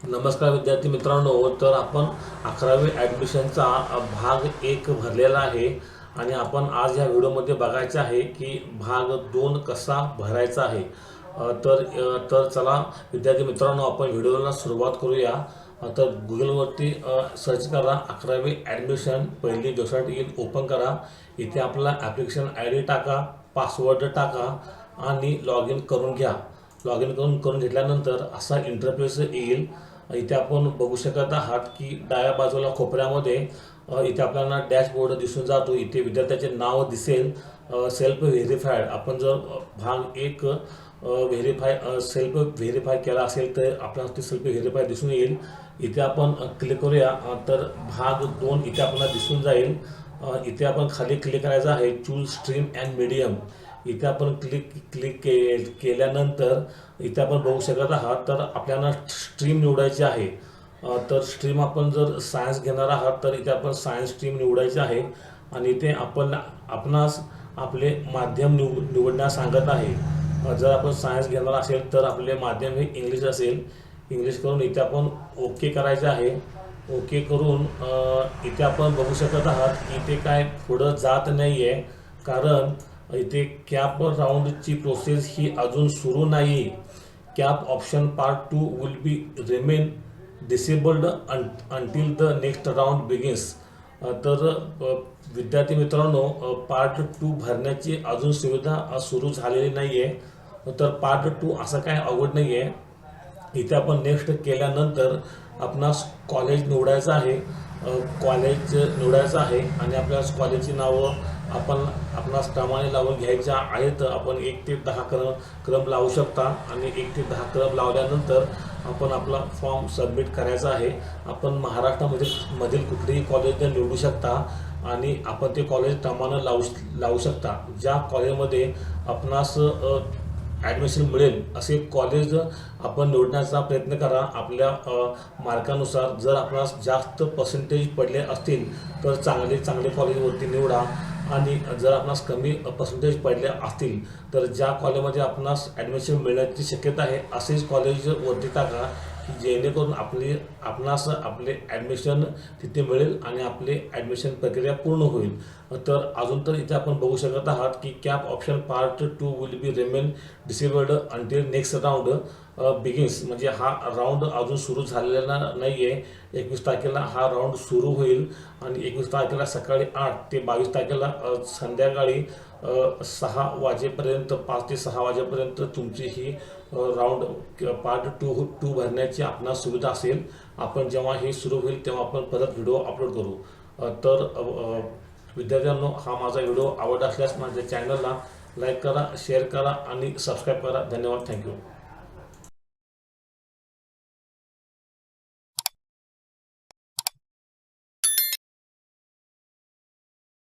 नमस्कार विद्यार्थी मित्रांनो, तर आपण 11वी ॲडमिशनचा भाग 1 भरलेला आहे आणि आपण आज या व्हिडिओमध्ये बघायचे आहे की भाग 2 कसा भरायचा आहे. तर चला विद्यार्थी मित्रांनो, आपण व्हिडिओला सुरुवात करूया. तर गुगलवरती सर्च करा 11वी ॲडमिशन, पहिली वेबसाईट येईल, ओपन करा. इथे आपला ॲप्लिकेशन आय डी टाका, पासवर्ड टाका आणि लॉग इन करून घ्या. लॉग इन करून घेतल्यानंतर असा इंटरफेस येईल. इथे आपण बघू शकत आहात की डाव्या बाजूला खोपऱ्यामध्ये इथे आपल्याला डॅशबोर्ड दिसून जातो. इथे विद्यार्थ्याचे नाव दिसेल. सेल्फ व्हेरीफाईड, आपण जर भाग 1 सेल्फ व्हेरीफाय केला असेल तर आपल्याला ते सेल्फ व्हेरीफाय दिसून येईल. इथे आपण क्लिक करूया. तर भाग 2 इथे आपल्याला दिसून जाईल. इथे आपण खाली क्लिक करायचं आहे, चूज स्ट्रीम अँड मीडियम. इथे आपण क्लिक केल्यानंतर इथे आपण बघू शकत आहात, तर आपल्याला स्ट्रीम निवडायची आहे. तर स्ट्रीम आपण जर सायन्स घेणार आहात तर इथे आपण सायन्स स्ट्रीम निवडायची आहे आणि इथे आपणास आपले माध्यम निवडण्यास सांगत आहे. जर आपण सायन्स घेणार असेल तर आपले माध्यम हे इंग्लिश असेल. इंग्लिश करून इथे आपण ओके करायचे आहे. ओके करून इथे आपण बघू शकत आहात की इथे काय पुढं जात नाही आहे, कारण इथे कॅप राऊंडची प्रोसेस ही अजून सुरू नाही. Cap option part 2 will be remain disabled until the next round begins. तर विद्यार्थी मित्रांनो, पार्ट 2 भरण्याची अजून सुविधा सुरू झालेली नाही आहे. तर पार्ट 2 असं काय अवघड नाही आहे. इथे आपण नेक्स्ट केल्यानंतर आपणास कॉलेज निवडायचं आहे. कॉलेज निवडायचं आहे आणि आपल्या कॉलेजची नावं आपणास क्रमाने लावून घ्यायच्या आहेत. आपण 1 ते 10 क्रम लावू शकता आणि 1 ते 10 क्रम लावल्यानंतर आपण आपला फॉर्म सबमिट करायचा आहे. आपण महाराष्ट्रामधील कुठलेही कॉलेज निवडू शकता आणि आपण ते कॉलेज क्रमानं लावू शकता. ज्या कॉलेजमध्ये आपणास ॲडमिशन मिळेल असे कॉलेज आपण निवडण्याचा प्रयत्न करा. आपल्या मार्कानुसार जर आपणास जास्त पर्सेंटेज पडले असतील तर चांगले कॉलेजवरती निवडा आणि जर आपणास कमी पर्सेंटेज पडले असतील तर ज्या कॉलेजमध्ये आपणास ॲडमिशन मिळण्याची शक्यता आहे असेच कॉलेजवरती टाका, की जेणेकरून आपणास आपले ॲडमिशन तिथे मिळेल आणि आपले ॲडमिशन प्रक्रिया पूर्ण होईल. तर अजून तर इथे आपण बघू शकत आहात की cap option part 2 will be remain disabled until next round begins. म्हणजे हा राऊंड अजून सुरू झालेला नाही आहे. 21 तारखेला हा राऊंड सुरू होईल आणि 21 तारखेला सकाळी 8 ते 22 तारखेला संध्याकाळी 6 वाजेपर्यंत, 5 ते 6 वाजेपर्यंत तुमची ही राऊंड पार्ट 2 भरण्याची आपणास सुविधा असेल. आपण जेव्हा हे सुरू होईल तेव्हा आपण परत व्हिडिओ अपलोड करू. तर विद्यार्थ्यांनो, हा माझा व्हिडिओ आवडला असल्यास माझ्या चॅनलला लाईक करा, शेअर करा आणि सबस्क्राईब करा. धन्यवाद. थँक्यू.